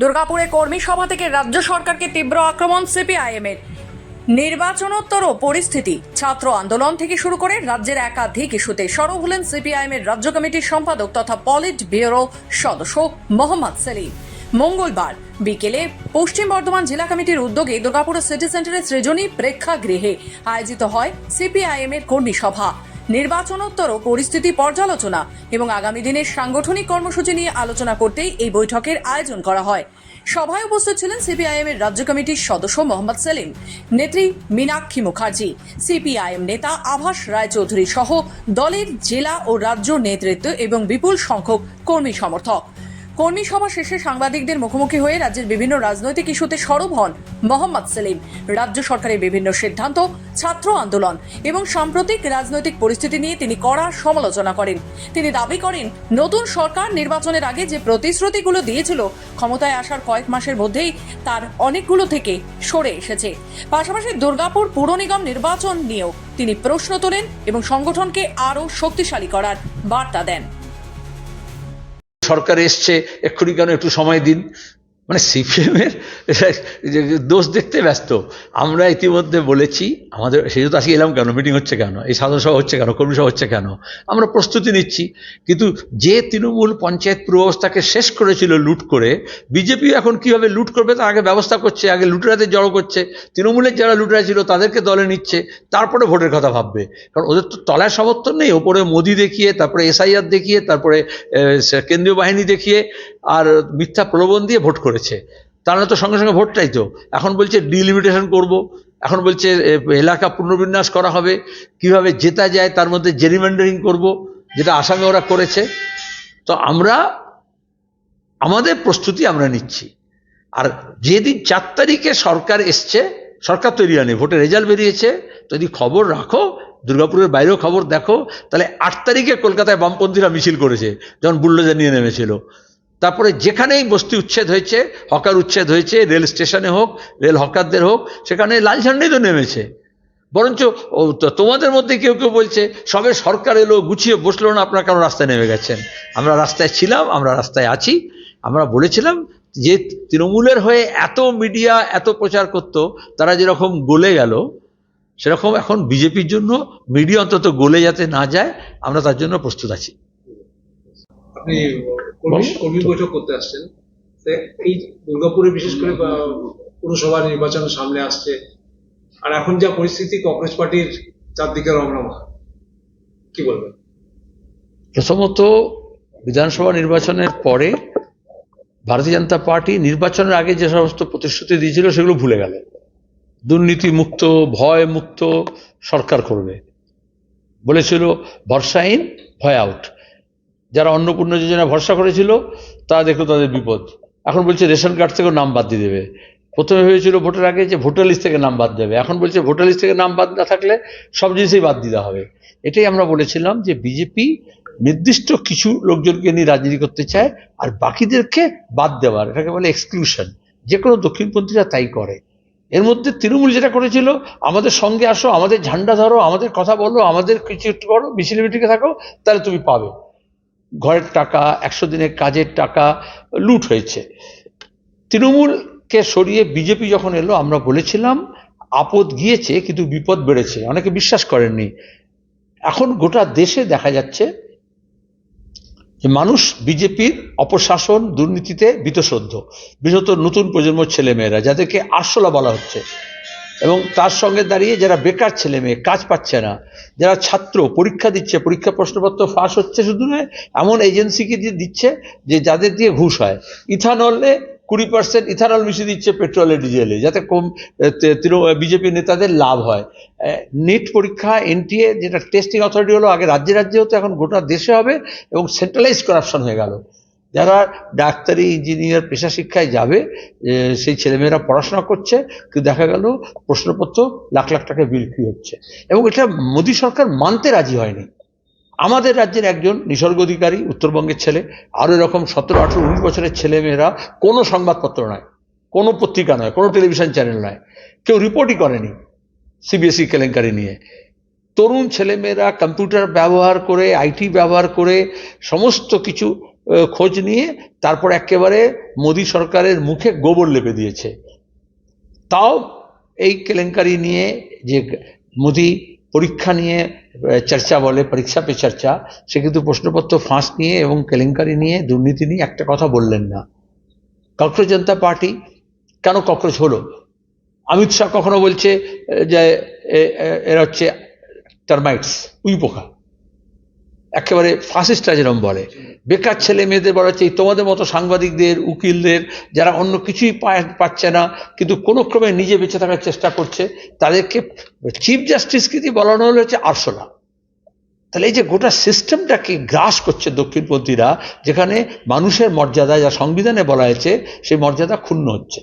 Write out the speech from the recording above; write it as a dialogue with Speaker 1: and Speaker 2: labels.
Speaker 1: দুর্গাপুরে কর্মী সভা থেকে রাজ্য সরকারকে তীব্র আক্রমণ সিপিআইএমের। নির্বাচনোত্তর পরিস্থিতি, ছাত্র আন্দোলন থেকে শুরু করে রাজ্যের একাধিক ইস্যুতে সরব হলেন সিপিআইএমের রাজ্য কমিটির সম্পাদক তথা পলিট ব্যুরো সদস্য মোহাম্মদ সেলিম। মঙ্গলবার বিকেলে পশ্চিম বর্ধমান জেলা কমিটির উদ্যোগে দুর্গাপুর সিটি সেন্টারের সৃজনী প্রেক্ষাগৃহে আয়োজিত হয় সিপিআইএমের কর্মী সভা। নির্বাচনোত্তর পরিস্থিতি পর্যালোচনা এবং আগামী দিনের সাংগঠনিক কর্মসূচি নিয়ে আলোচনা করতেই এই বৈঠকের আয়োজন করা হয়। সভায় উপস্থিত ছিলেন সিপিআইএমের রাজ্য কমিটির সদস্য মোহাম্মদ সেলিম, নেত্রী মীনাক্ষী মুখার্জি, সিপিআইএম নেতা আভাস রায়চৌধুরী সহ দলের জেলা ও রাজ্য নেতৃত্ব এবং বিপুল সংখ্যক কর্মী সমর্থক। কর্মী সভা শেষে সাংবাদিকদের মুখোমুখি হয়ে রাজ্যের বিভিন্ন রাজনৈতিক ইস্যুতে সরব হন মোহাম্মদ সেলিম। রাজ্য সরকারের বিভিন্ন সিদ্ধান্ত, ছাত্র আন্দোলন এবং সাম্প্রতিক রাজনৈতিক পরিস্থিতি নিয়ে তিনি কড়া সমালোচনা করেন। তিনি দাবি করেন, নতুন সরকার নির্বাচনের আগে যে প্রতিশ্রুতিগুলো দিয়েছিল ক্ষমতায় আসার কয়েক মাসের মধ্যেই তার অনেকগুলো থেকে সরে এসেছে। পাশাপাশি দুর্গাপুর পুর নিগম নির্বাচন নিয়েও তিনি প্রশ্ন তোলেন এবং সংগঠনকে আরও শক্তিশালী করার বার্তা দেন।
Speaker 2: সরকার এসছে, এক্ষুনি কেন একটু সময় দিন, মানে সিপিএমের দোষ দেখতে ব্যস্ত। আমরা ইতিমধ্যে বলেছি আমাদের, সেই জন্য আজকে এলাম কেন, মিটিং হচ্ছে কেন, এই সাধারণ সভা হচ্ছে কেন, কর্মী সভা হচ্ছে কেন, আমরা প্রস্তুতি নিচ্ছি। কিন্তু যে তৃণমূল পঞ্চায়েত পুর ব্যবস্থাকে শেষ করেছিল লুট করে, বিজেপি এখন কিভাবে লুট করবে তার আগে ব্যবস্থা করছে, আগে লুটেরাদের জড়ো করছে, তৃণমূলের যারা লুটেরা ছিল তাদেরকে দলে নিচ্ছে, তারপরে ভোটের কথা ভাববে। কারণ ওদের তো তলায় সমর্থন নেই, ওপরে মোদি দেখিয়ে, তারপরে এসআইআর দেখিয়ে, তারপরে কেন্দ্রীয় বাহিনী দেখিয়ে আর মিথ্যা প্রলোভন দিয়ে ভোট করেছে। তারা তো সঙ্গে সঙ্গে ভোট চাইতো, এখন বলছে ডিলিমিটেশন করব, এখন বলছে এলাকা পুনর্বিন্যাস করা হবে, কিভাবে জেতা যায় তার মধ্যে জেরিমেন্ডারিং করব, যেটা আসামে ওরা করেছে। তো আমরা আমাদের প্রস্তুতি আমরা নিচ্ছি। আর যেদিন 4 তারিখে সরকার এসছে, সরকার তৈরি হয়নি, ভোটের রেজাল্ট বেরিয়েছে, যদি খবর রাখো, দুর্গাপুরের বাইরেও খবর দেখো, তাহলে 8 তারিখে কলকাতায় বামপন্থীরা মিছিল করেছে যখন বুল্ডোজার নিয়ে নেমেছিল। তারপরে যেখানেই বস্তি উচ্ছেদ হয়েছে, হকার উচ্ছেদ হয়েছে, রেল স্টেশনে হোক, রেল হকারদের হোক, সেখানে লাল ঝান্ডাই তো নেমেছে। বরঞ্চ তোমাদের মধ্যে কেউ কেউ বলছে সবে সরকার এলো, গুছিয়ে বসলো না, আপনারা কেন রাস্তায় নেমে গেছেন। আমরা রাস্তায় ছিলাম, আমরা রাস্তায় আছি। আমরা বলেছিলাম যে তৃণমূলের হয়ে এত মিডিয়া এত প্রচার করত, তারা যেরকম গলে গেল, সেরকম এখন বিজেপির জন্য মিডিয়া অন্তত গলে যাতে না যায়, আমরা তার জন্য প্রস্তুত আছি।
Speaker 3: আপনি কর্মী বৈঠক করতে আসছেন, এই দুর্গাপুরে বিশেষ করে পুরসভা নির্বাচন সামনে আসছে, আর এখন যা পরিস্থিতি, কংগ্রেস পার্টির চারদিকে রমরমা, কি বলবেন?
Speaker 2: প্রথমত, বিধানসভা নির্বাচনের পরে ভারতীয় জনতা পার্টি নির্বাচনের আগে যে সমস্ত প্রতিশ্রুতি দিয়েছিল সেগুলো ভুলে গেল। দুর্নীতি মুক্ত, ভয় মুক্ত সরকার করবে বলেছিল, ভরসাহীন ভয় আউট। যারা অন্নপূর্ণা যোজনা ভরসা করেছিল তারা দেখলো তাদের বিপদ। এখন বলছে রেশন কার্ড থেকেও নাম বাদ দিয়ে দেবে। প্রথমে ভেবেছিল ভোটের আগে যে ভোটার লিস্ট থেকে নাম বাদ দেবে, এখন বলছে ভোটার লিস্ট থেকে নাম বাদ না থাকলে সব জিনিসই বাদ দিতে হবে। এটাই আমরা বলেছিলাম যে বিজেপি নির্দিষ্ট কিছু লোকজনকে নিয়ে রাজনীতি করতে চায় আর বাকিদেরকে বাদ দেওয়ার, এটাকে বলে এক্সক্লুশন। যে কোনো দক্ষিণপন্থীরা তাই করে। এর মধ্যে তৃণমূল যেটা করেছিল, আমাদের সঙ্গে আসো, আমাদের ঝান্ডা ধরো, আমাদের কথা বলো, আমাদের কিছু একটু করো, মিছিল মিটিংয়ে থাকো, তাহলে তুমি পাবে। ঘরের টাকা, 100 দিনের কাজের টাকা লুট হয়েছে। তৃণমূলকে সরিয়ে বিজেপি যখন এলো, আমরা বলেছিলাম আপদ গিয়েছে কিন্তু বিপদ বেড়েছে, অনেকে বিশ্বাস করেননি। এখন গোটা দেশে দেখা যাচ্ছে যে মানুষ বিজেপির অপশাসন, দুর্নীতিতে বীতশ্রদ্ধ, বিশেষত নতুন প্রজন্মের ছেলেমেয়েরা, যাদেরকে আরশোলা বলা হচ্ছে, এবং তার সঙ্গে দাঁড়িয়ে যারা বেকার ছেলে মেয়ে, কাজ পাচ্ছে না, যারা ছাত্র পরীক্ষা দিচ্ছে, পরীক্ষা প্রশ্নপত্র ফাঁস হচ্ছে, শুধু নয় এমন এজেন্সিকে দিয়ে দিচ্ছে যে যাদের দিয়ে ঘুষ হয়। ইথানলে 20% ইথানল মিশিয়ে দিচ্ছে পেট্রোলে ডিজেলে, যাতে কম বিজেপি নেতাদের লাভ হয়। নিট পরীক্ষা, এনটিএ, যেটা টেস্টিং অথরিটি হলো আগে রাজ্যে রাজ্যে হতো, এখন গোটা দেশে হবে, এবং সেন্ট্রালাইজ করাপশন হয়ে গেল। যারা ডাক্তারি, ইঞ্জিনিয়ার, পেশা শিক্ষায় যাবে, সেই ছেলেমেয়েরা পড়াশোনা করছে, কিন্তু দেখা গেল প্রশ্নপত্র লাখ লাখ টাকা বিক্রি হচ্ছে, এবং এটা মোদী সরকার মানতে রাজি হয়নি। আমাদের রাজ্যের একজন নিসর্গ অধিকারী, উত্তরবঙ্গের ছেলে, আরও এরকম 17, 18, 19 বছরের ছেলেমেয়েরা কোনো সংবাদপত্র নয়, কোনো পত্রিকা নয়, কোনো টেলিভিশন চ্যানেল নয়, কেউ রিপোর্টই করেনি সিবিএসই কেলেঙ্কারি নিয়ে। তরুণ ছেলেমেয়েরা কম্পিউটার ব্যবহার করে, আইটি ব্যবহার করে সমস্ত কিছু খোঁজ নিয়ে তারপর একেবারে মোদী সরকারের মুখে গোবর লেপে দিয়েছে। তাও এই কেলেঙ্কারি নিয়ে যে মোদী পরীক্ষা নিয়ে চর্চা বলে, পরীক্ষা পে চর্চা, সে কিন্তু প্রশ্নপত্র ফাঁস নিয়ে এবং কেলেঙ্কারি নিয়ে, দুর্নীতি নিয়ে একটা কথা বললেন না। ককরোচ জনতা পার্টি কেন ককরোচ হলো? অমিত শাহ কখনো বলছে যে এরা হচ্ছে টার্মাইটস, উইপোকা, একেবারে ফাসিস্টরা যেরকম বলে। বেকার ছেলে মেয়েদের বলা হচ্ছে তোমাদের মতো সাংবাদিকদের, উকিলদের, যারা অন্য কিছুই পাচ্ছে না কিন্তু কোনো ক্রমে নিজে বেঁচে থাকার চেষ্টা করছে, তাদেরকে চিফ জাস্টিসকে দিয়ে বলানো হলো হচ্ছে আরশোলা। তাহলে এই যে গোটা সিস্টেমটাকে গ্রাস করছে দক্ষিণপন্থীরা, যেখানে মানুষের মর্যাদা, যা সংবিধানে বলা হয়েছে, সেই মর্যাদা ক্ষুণ্ণ হচ্ছে।